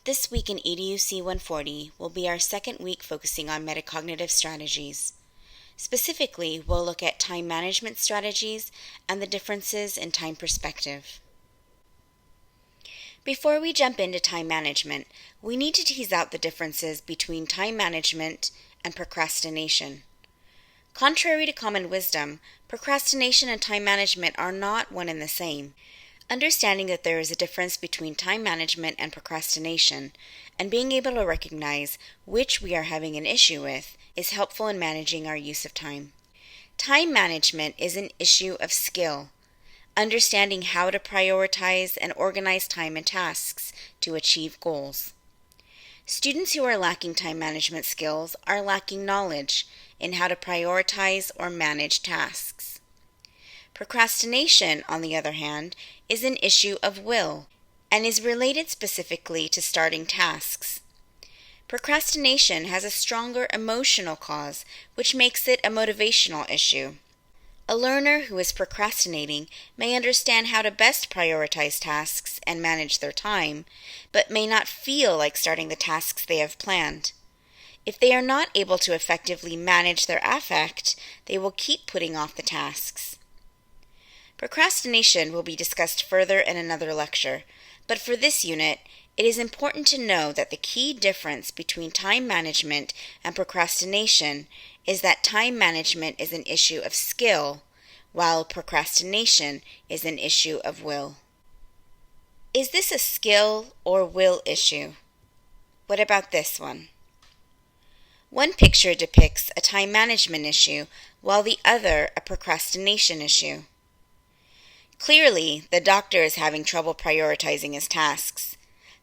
This week in EDUC 140 will be our second week focusing on metacognitive strategies. Specifically, we'll look at time management strategies and the differences in time perspective. Before we jump into time management, we need to tease out the differences between time management and procrastination. Contrary to common wisdom, procrastination and time management are not one and the same. Understanding that there is a difference between time management and procrastination, and being able to recognize which we are having an issue with, is helpful in managing our use of time. Time management is an issue of skill, understanding how to prioritize and organize time and tasks to achieve goals. Students who are lacking time management skills are lacking knowledge in how to prioritize or manage tasks. Procrastination, on the other hand, is an issue of will and is related specifically to starting tasks. Procrastination has a stronger emotional cause, which makes it a motivational issue. A learner who is procrastinating may understand how to best prioritize tasks and manage their time, but may not feel like starting the tasks they have planned. If they are not able to effectively manage their affect, they will keep putting off the tasks. Procrastination will be discussed further in another lecture, but for this unit, it is important to know that the key difference between time management and procrastination is that time management is an issue of skill, while procrastination is an issue of will. Is this a skill or will issue? What about this one? One picture depicts a time management issue, while the other a procrastination issue. Clearly, the doctor is having trouble prioritizing his tasks.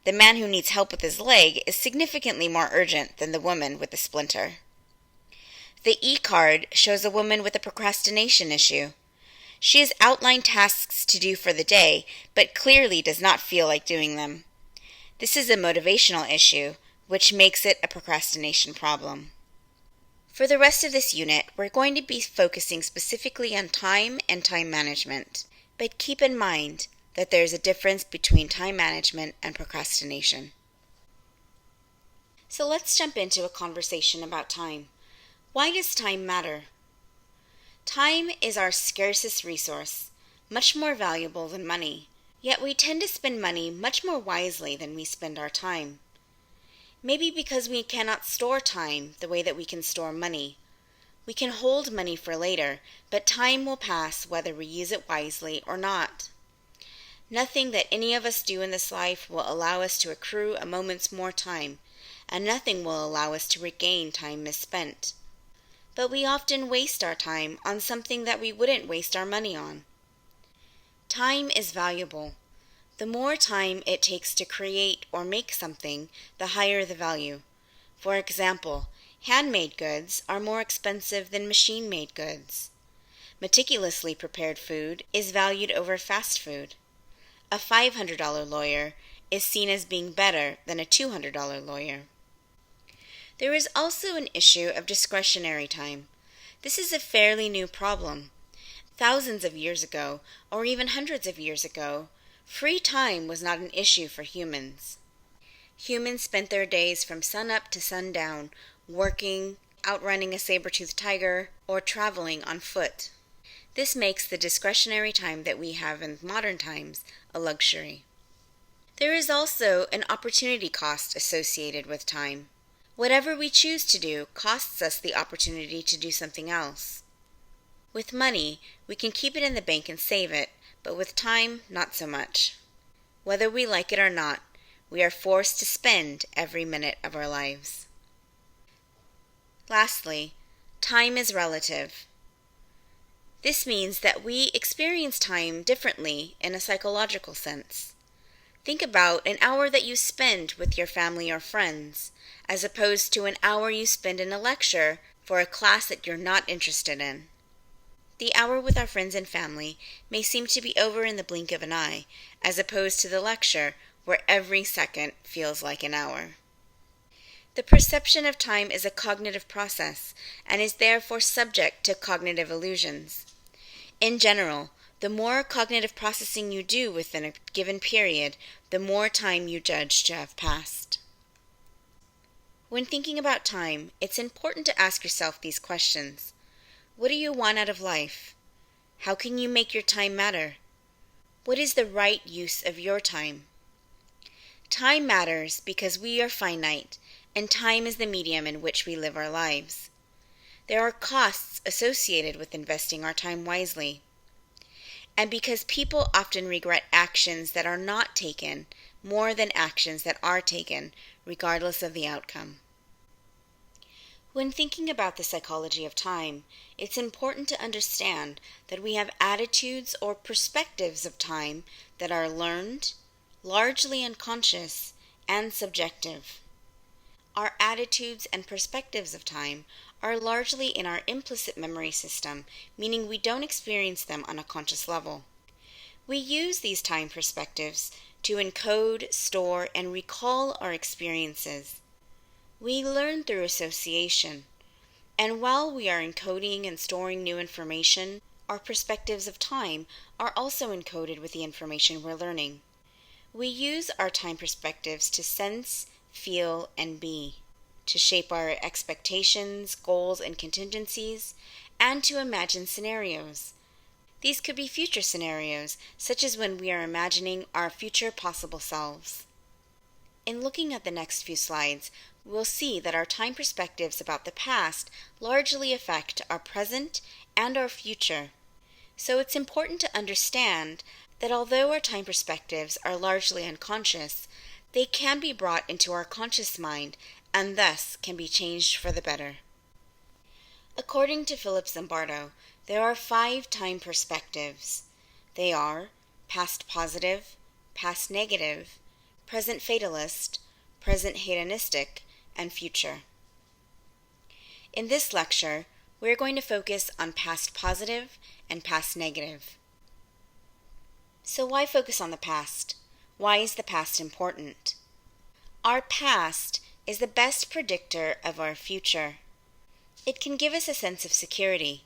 The man who needs help with his leg is significantly more urgent than the woman with the splinter. The E-card shows a woman with a procrastination issue. She has outlined tasks to do for the day, but clearly does not feel like doing them. This is a motivational issue, which makes it a procrastination problem. For the rest of this unit, we're going to be focusing specifically on time and time management. But keep in mind that there is a difference between time management and procrastination. So let's jump into a conversation about time. Why does time matter? Time is our scarcest resource, much more valuable than money. Yet we tend to spend money much more wisely than we spend our time. Maybe because we cannot store time the way that we can store money. We can hold money for later, but time will pass whether we use it wisely or not. Nothing that any of us do in this life will allow us to accrue a moment's more time, and nothing will allow us to regain time misspent. But we often waste our time on something that we wouldn't waste our money on. Time is valuable. The more time it takes to create or make something, the higher the value. For example, handmade goods are more expensive than machine-made goods. Meticulously prepared food is valued over fast food. A $500 lawyer is seen as being better than a $200 lawyer. There is also an issue of discretionary time. This is a fairly new problem. Thousands of years ago, or even hundreds of years ago, free time was not an issue for humans. Humans spent their days from sunup to sundown, working, outrunning a saber-toothed tiger, or traveling on foot. This makes the discretionary time that we have in modern times a luxury. There is also an opportunity cost associated with time. Whatever we choose to do costs us the opportunity to do something else. With money, we can keep it in the bank and save it, but with time, not so much. Whether we like it or not, we are forced to spend every minute of our lives. Lastly, time is relative. This means that we experience time differently in a psychological sense. Think about an hour that you spend with your family or friends, as opposed to an hour you spend in a lecture for a class that you're not interested in. The hour with our friends and family may seem to be over in the blink of an eye, as opposed to the lecture where every second feels like an hour. The perception of time is a cognitive process and is therefore subject to cognitive illusions. In general, the more cognitive processing you do within a given period, the more time you judge to have passed. When thinking about time, it's important to ask yourself these questions. What do you want out of life? How can you make your time matter? What is the right use of your time? Time matters because we are finite, and time is the medium in which we live our lives. There are costs associated with investing our time wisely. And because people often regret actions that are not taken more than actions that are taken, regardless of the outcome. When thinking about the psychology of time, it's important to understand that we have attitudes or perspectives of time that are learned, largely unconscious, and subjective. Our attitudes and perspectives of time are largely in our implicit memory system, meaning we don't experience them on a conscious level. We use these time perspectives to encode, store, and recall our experiences. We learn through association, and while we are encoding and storing new information, our perspectives of time are also encoded with the information we're learning. We use our time perspectives to sense, feel, and be, to shape our expectations, goals, and contingencies, and to imagine scenarios. These could be future scenarios, such as when we are imagining our future possible selves. In looking at the next few slides, we'll see that our time perspectives about the past largely affect our present and our future. So it's important to understand that although our time perspectives are largely unconscious, they can be brought into our conscious mind and thus can be changed for the better. According to Philip Zimbardo, there are 5 time perspectives. They are past positive, past negative, present fatalist, present hedonistic, and future. In this lecture, we're going to focus on past positive and past negative. So why focus on the past? Why is the past important? Our past is the best predictor of our future. It can give us a sense of security.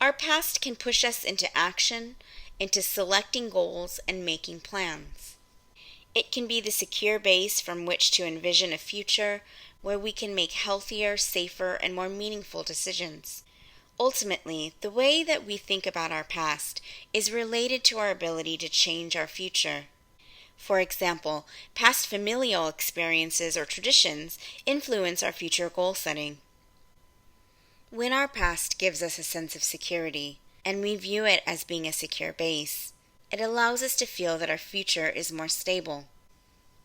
Our past can push us into action, into selecting goals and making plans. It can be the secure base from which to envision a future where we can make healthier, safer, and more meaningful decisions. Ultimately, the way that we think about our past is related to our ability to change our future. For example, past familial experiences or traditions influence our future goal setting. When our past gives us a sense of security, and we view it as being a secure base, it allows us to feel that our future is more stable.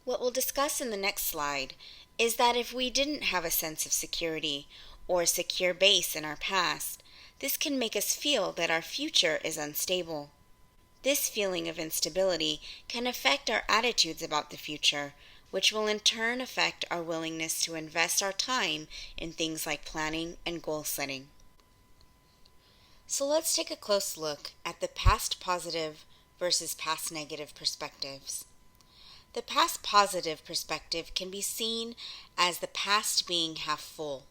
What we'll discuss in the next slide is that if we didn't have a sense of security or a secure base in our past, this can make us feel that our future is unstable. This feeling of instability can affect our attitudes about the future, which will in turn affect our willingness to invest our time in things like planning and goal setting. So let's take a close look at the past positive versus past negative perspectives. The past positive perspective can be seen as the past being half full.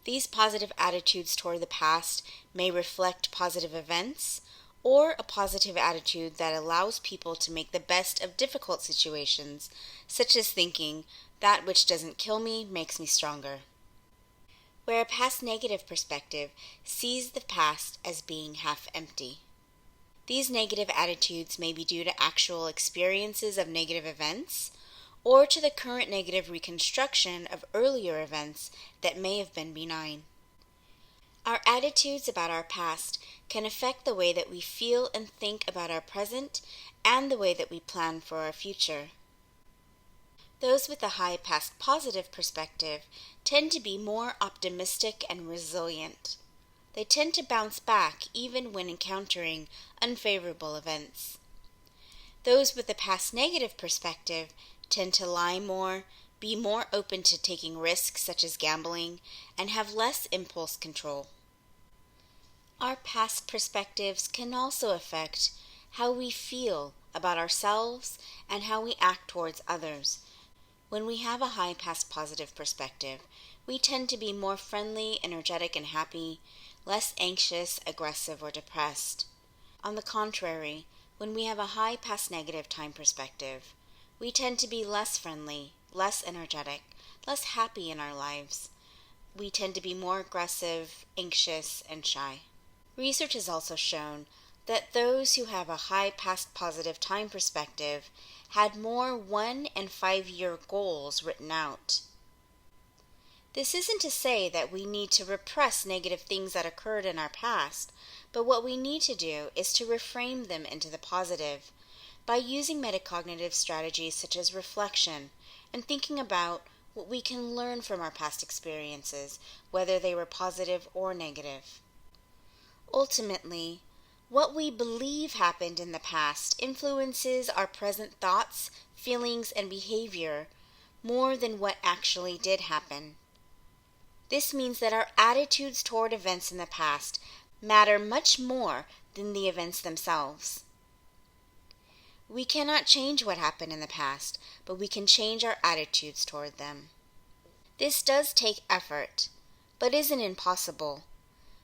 These positive attitudes toward the past may reflect positive events or a positive attitude that allows people to make the best of difficult situations, such as thinking, that which doesn't kill me makes me stronger. Where a past negative perspective sees the past as being half empty. These negative attitudes may be due to actual experiences of negative events, or to the current negative reconstruction of earlier events that may have been benign. Our attitudes about our past can affect the way that we feel and think about our present and the way that we plan for our future. Those with a high past positive perspective tend to be more optimistic and resilient. They tend to bounce back even when encountering unfavorable events. Those with a past negative perspective tend to lie more, be more open to taking risks such as gambling, and have less impulse control. Our past perspectives can also affect how we feel about ourselves and how we act towards others. When we have a high past positive perspective, we tend to be more friendly, energetic, and happy, less anxious, aggressive, or depressed. On the contrary, When we have a high past negative time perspective, we tend to be less friendly, less energetic, less happy in our lives. We tend to be more aggressive, anxious, and shy. Research has also shown that those who have a high past positive time perspective had more 1 and 5 year goals written out. This isn't to say that we need to repress negative things that occurred in our past, but what we need to do is to reframe them into the positive by using metacognitive strategies such as reflection and thinking about what we can learn from our past experiences, whether they were positive or negative. Ultimately, what we believe happened in the past influences our present thoughts, feelings, and behavior more than what actually did happen. This means that our attitudes toward events in the past matter much more than the events themselves. We cannot change what happened in the past, but we can change our attitudes toward them. This does take effort, but isn't impossible.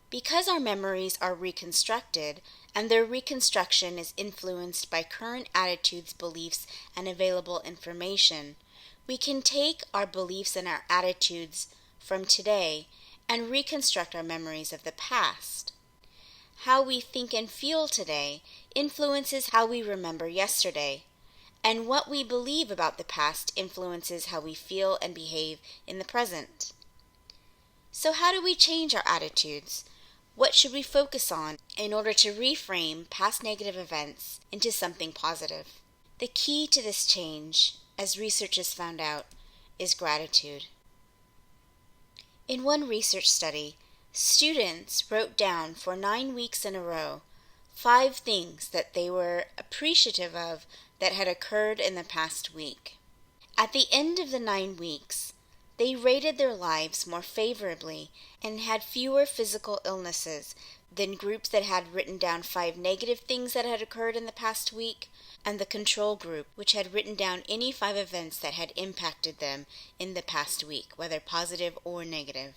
Because our memories are reconstructed, and their reconstruction is influenced by current attitudes, beliefs, and available information, we can take our beliefs and our attitudes from today and reconstruct our memories of the past. How we think and feel today influences how we remember yesterday, and what we believe about the past influences how we feel and behave in the present. So how do we change our attitudes? What should we focus on in order to reframe past negative events into something positive? The key to this change, as research has found out, is gratitude. In one research study, students wrote down for 9 weeks in a row 5 things that they were appreciative of that had occurred in the past week. At the end of the 9 weeks, they rated their lives more favorably and had fewer physical illnesses than groups that had written down 5 negative things that had occurred in the past week, and the control group, which had written down any 5 events that had impacted them in the past week, whether positive or negative.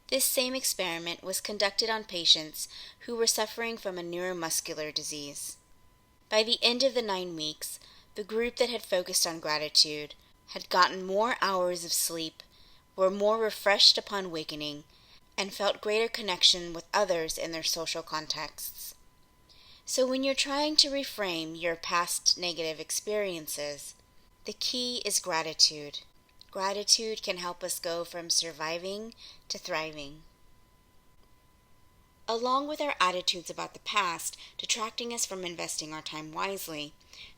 This same experiment was conducted on patients who were suffering from a neuromuscular disease. By the end of the 9 weeks, the group that had focused on gratitude had gotten more hours of sleep, were more refreshed upon wakening, and felt greater connection with others in their social contexts. So when you're trying to reframe your past negative experiences, the key is gratitude. Gratitude can help us go from surviving to thriving. Along with our attitudes about the past detracting us from investing our time wisely,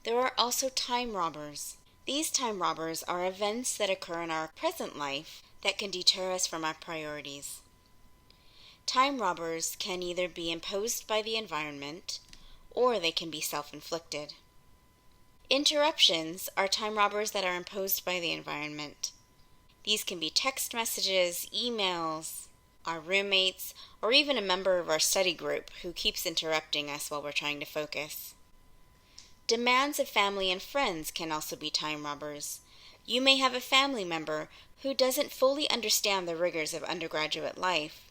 there are also time robbers. These time robbers are events that occur in our present life that can deter us from our priorities. Time robbers can either be imposed by the environment, or they can be self-inflicted. Interruptions are time robbers that are imposed by the environment. These can be text messages, emails, our roommates, or even a member of our study group who keeps interrupting us while we're trying to focus. Demands of family and friends can also be time robbers. You may have a family member who doesn't fully understand the rigors of undergraduate life,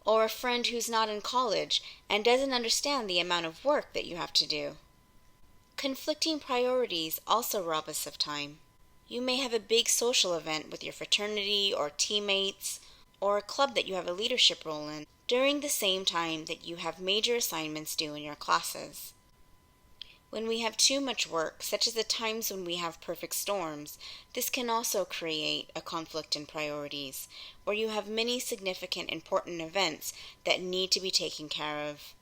or a friend who's not in college and doesn't understand the amount of work that you have to do. Conflicting priorities also rob us of time. You may have a big social event with your fraternity or teammates, or a club that you have a leadership role in, during the same time that you have major assignments due in your classes. When we have too much work, such as the times when we have perfect storms, this can also create a conflict in priorities, where you have many significant important events that need to be taken care of.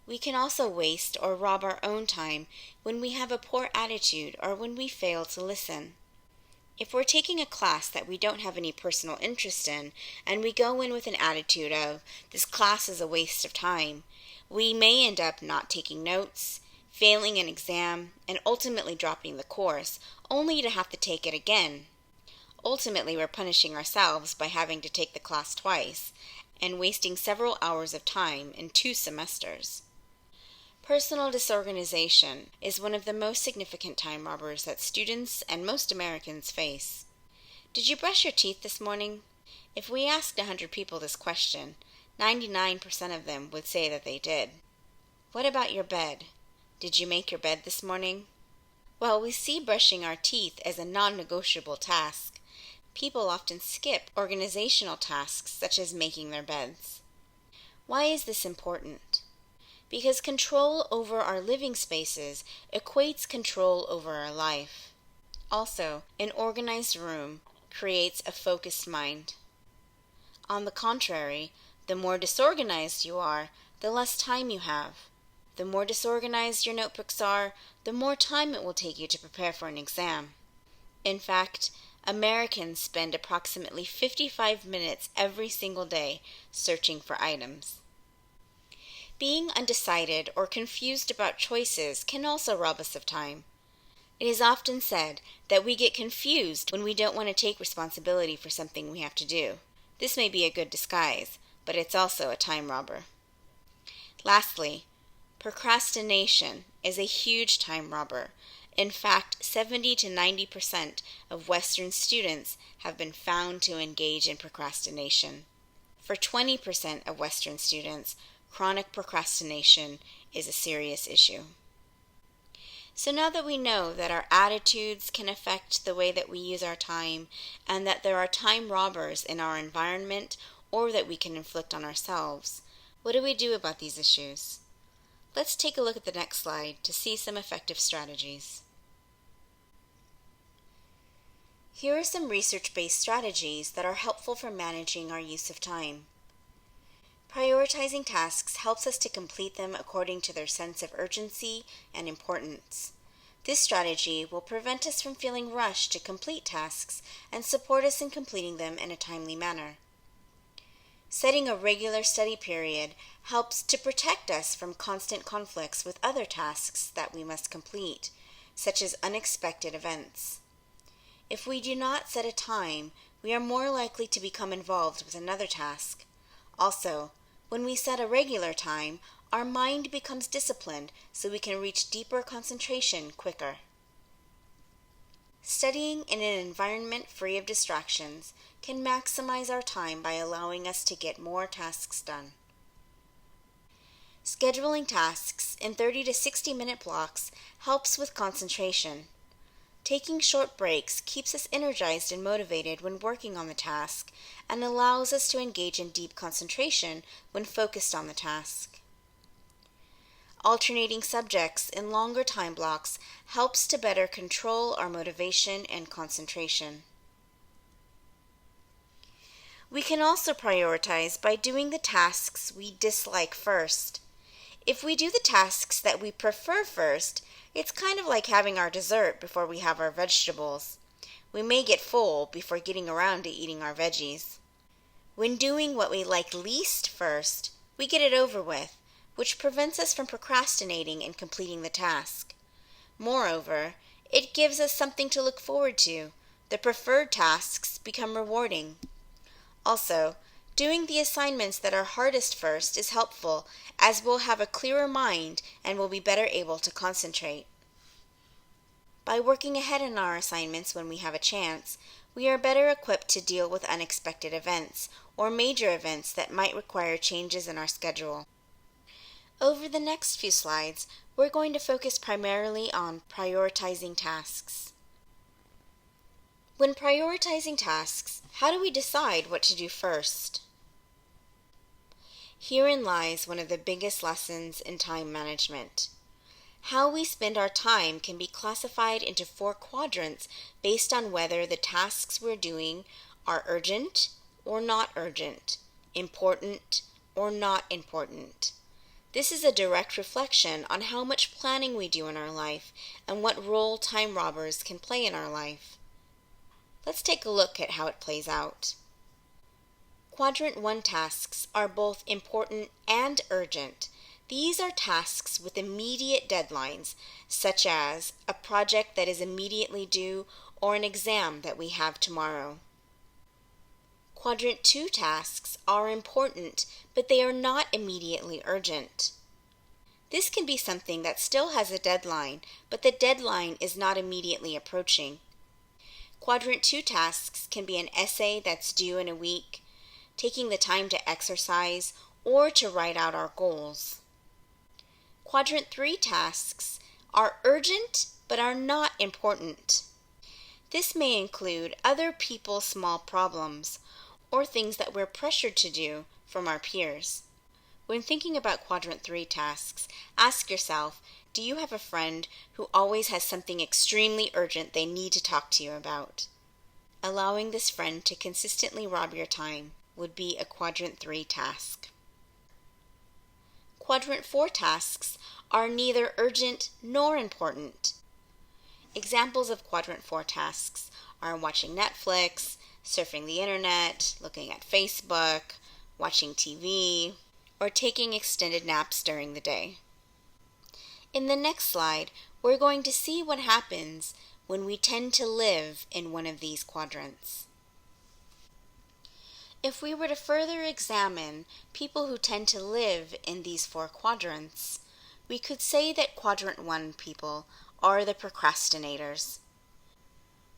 We can also waste or rob our own time when we have a poor attitude or when we fail to listen. If we're taking a class that we don't have any personal interest in, and we go in with an attitude of, this class is a waste of time, we may end up not taking notes, failing an exam, and ultimately dropping the course, only to have to take it again. Ultimately, we're punishing ourselves by having to take the class twice, and wasting several hours of time in 2 semesters. Personal disorganization is one of the most significant time robbers that students and most Americans face. Did you brush your teeth this morning? If we asked 100 people this question, 99% of them would say that they did. What about your bed? Did you make your bed this morning? While we see brushing our teeth as a non-negotiable task, people often skip organizational tasks such as making their beds. Why is this important? Because control over our living spaces equates control over our life. Also, an organized room creates a focused mind. On the contrary, the more disorganized you are, the less time you have. The more disorganized your notebooks are, the more time it will take you to prepare for an exam. In fact, Americans spend approximately 55 minutes every single day searching for items. Being undecided or confused about choices can also rob us of time. It is often said that we get confused when we don't want to take responsibility for something we have to do. This may be a good disguise, but it's also a time robber. Lastly, procrastination is a huge time robber. In fact, 70 to 90% of Western students have been found to engage in procrastination. For 20% of Western students, chronic procrastination is a serious issue. So now that we know that our attitudes can affect the way that we use our time, and that there are time robbers in our environment or that we can inflict on ourselves, what do we do about these issues? Let's take a look at the next slide to see some effective strategies. Here are some research-based strategies that are helpful for managing our use of time. Prioritizing tasks helps us to complete them according to their sense of urgency and importance. This strategy will prevent us from feeling rushed to complete tasks and support us in completing them in a timely manner. Setting a regular study period helps to protect us from constant conflicts with other tasks that we must complete, such as unexpected events. If we do not set a time, we are more likely to become involved with another task. Also, when we set a regular time, our mind becomes disciplined so we can reach deeper concentration quicker. Studying in an environment free of distractions can maximize our time by allowing us to get more tasks done. Scheduling tasks in 30 to 60-minute blocks helps with concentration. Taking short breaks keeps us energized and motivated when working on the task and allows us to engage in deep concentration when focused on the task. Alternating subjects in longer time blocks helps to better control our motivation and concentration. We can also prioritize by doing the tasks we dislike first. If we do the tasks that we prefer first, it's kind of like having our dessert before we have our vegetables. We may get full before getting around to eating our veggies. When doing what we like least first, we get it over with, which prevents us from procrastinating and completing the task. Moreover, it gives us something to look forward to. The preferred tasks become rewarding. Also, doing the assignments that are hardest first is helpful, as we'll have a clearer mind and will be better able to concentrate. By working ahead in our assignments when we have a chance, we are better equipped to deal with unexpected events or major events that might require changes in our schedule. Over the next few slides, we're going to focus primarily on prioritizing tasks. When prioritizing tasks, how do we decide what to do first? Herein lies one of the biggest lessons in time management. How we spend our time can be classified into 4 quadrants based on whether the tasks we're doing are urgent or not urgent, important or not important. This is a direct reflection on how much planning we do in our life and what role time robbers can play in our life. Let's take a look at how it plays out. Quadrant 1 tasks are both important and urgent. These are tasks with immediate deadlines, such as a project that is immediately due or an exam that we have tomorrow. Quadrant 2 tasks are important, but they are not immediately urgent. This can be something that still has a deadline, but the deadline is not immediately approaching. Quadrant 2 tasks can be an essay that's due in a week, taking the time to exercise, or to write out our goals. Quadrant 3 tasks are urgent but are not important. This may include other people's small problems or things that we're pressured to do from our peers. When thinking about Quadrant 3 tasks, ask yourself, do you have a friend who always has something extremely urgent they need to talk to you about? Allowing this friend to consistently rob your time would be a Quadrant 3 task. Quadrant 4 tasks are neither urgent nor important. Examples of Quadrant 4 tasks are watching Netflix, surfing the internet, looking at Facebook, watching TV, or taking extended naps during the day. In the next slide, we're going to see what happens when we tend to live in one of these quadrants. If we were to further examine people who tend to live in these 4 quadrants, we could say that Quadrant 1 people are the procrastinators.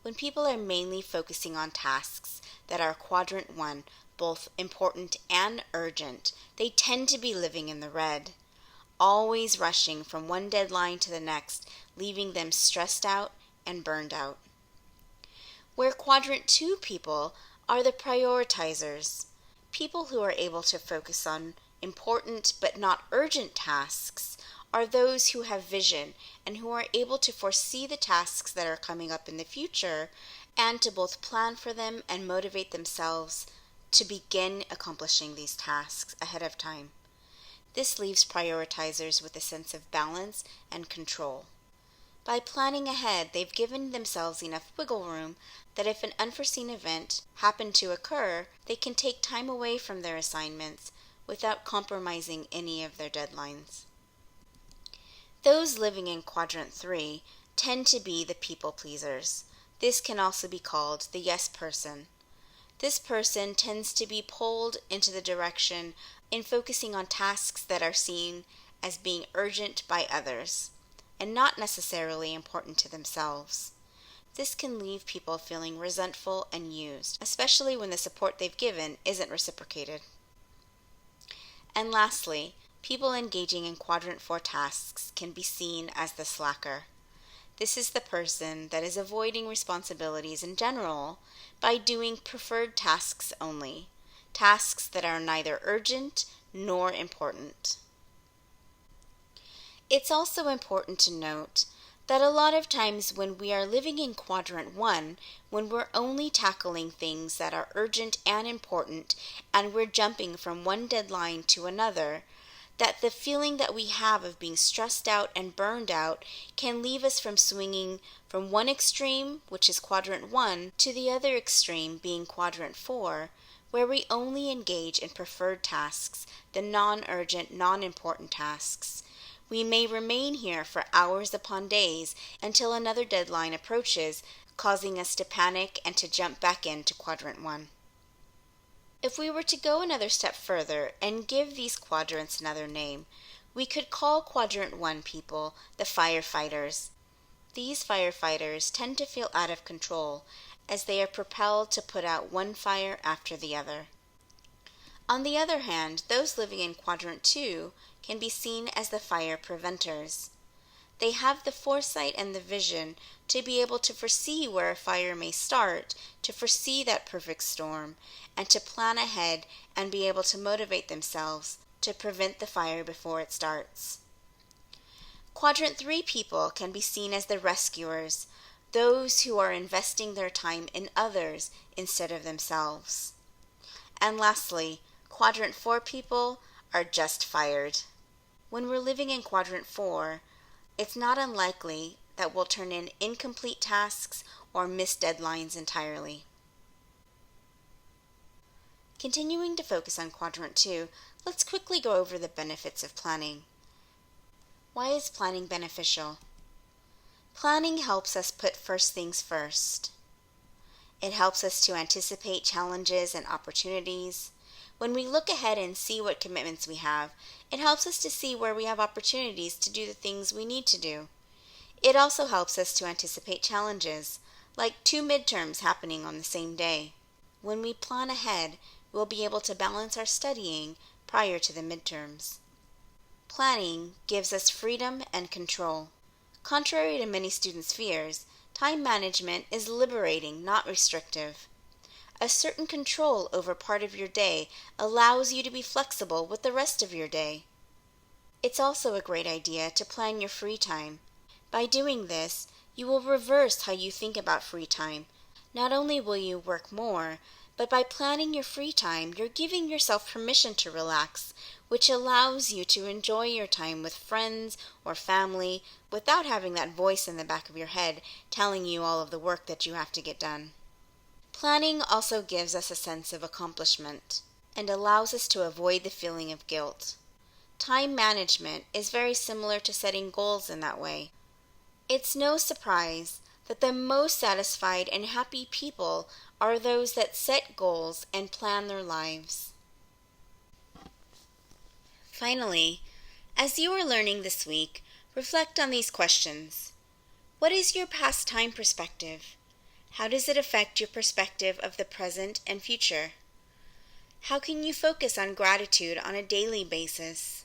When people are mainly focusing on tasks that are Quadrant 1, both important and urgent, they tend to be living in the red, always rushing from one deadline to the next, leaving them stressed out and burned out. Where Quadrant 2 people are the prioritizers, people who are able to focus on important but not urgent tasks are those who have vision and who are able to foresee the tasks that are coming up in the future and to both plan for them and motivate themselves to begin accomplishing these tasks ahead of time. This leaves prioritizers with a sense of balance and control. By planning ahead, they've given themselves enough wiggle room that if an unforeseen event happened to occur, they can take time away from their assignments without compromising any of their deadlines. Those living in Quadrant 3 tend to be the people pleasers. This can also be called the yes person. This person tends to be pulled into the direction in focusing on tasks that are seen as being urgent by others and not necessarily important to themselves. This can leave people feeling resentful and used, especially when the support they've given isn't reciprocated. And lastly, people engaging in Quadrant 4 tasks can be seen as the slacker. This is the person that is avoiding responsibilities in general by doing preferred tasks only, tasks that are neither urgent nor important. It's also important to note that a lot of times when we are living in Quadrant 1, when we're only tackling things that are urgent and important, and we're jumping from one deadline to another, that the feeling that we have of being stressed out and burned out can leave us from swinging from one extreme, which is Quadrant 1, to the other extreme, being Quadrant 4, where we only engage in preferred tasks, the non-urgent, non-important tasks. We may remain here for hours upon days until another deadline approaches, causing us to panic and to jump back into Quadrant 1. If we were to go another step further and give these quadrants another name, we could call Quadrant 1 people the firefighters. These firefighters tend to feel out of control as they are propelled to put out one fire after the other. On the other hand, those living in Quadrant 2 can be seen as the fire preventers. They have the foresight and the vision to be able to foresee where a fire may start, to foresee that perfect storm, and to plan ahead and be able to motivate themselves to prevent the fire before it starts. Quadrant 3 people can be seen as the rescuers, those who are investing their time in others instead of themselves. And lastly, Quadrant 4 people are just fired. When we're living in Quadrant 4, it's not unlikely that we'll turn in incomplete tasks or miss deadlines entirely. Continuing to focus on Quadrant 2, let's quickly go over the benefits of planning. Why is planning beneficial? Planning helps us put first things first. It helps us to anticipate challenges and opportunities. When we look ahead and see what commitments we have, it helps us to see where we have opportunities to do the things we need to do. It also helps us to anticipate challenges, like 2 midterms happening on the same day. When we plan ahead, we'll be able to balance our studying prior to the midterms. Planning gives us freedom and control. Contrary to many students' fears, time management is liberating, not restrictive. A certain control over part of your day allows you to be flexible with the rest of your day. It's also a great idea to plan your free time. By doing this, you will reverse how you think about free time. Not only will you work more, but by planning your free time, you're giving yourself permission to relax, which allows you to enjoy your time with friends or family without having that voice in the back of your head telling you all of the work that you have to get done. Planning also gives us a sense of accomplishment and allows us to avoid the feeling of guilt. Time management is very similar to setting goals in that way. It's no surprise that the most satisfied and happy people are those that set goals and plan their lives. Finally, as you are learning this week, reflect on these questions. What is your past time perspective? How does it affect your perspective of the present and future? How can you focus on gratitude on a daily basis?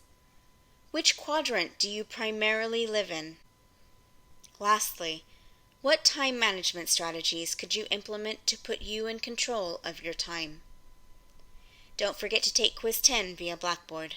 Which quadrant do you primarily live in? Lastly, what time management strategies could you implement to put you in control of your time? Don't forget to take Quiz 10 via Blackboard.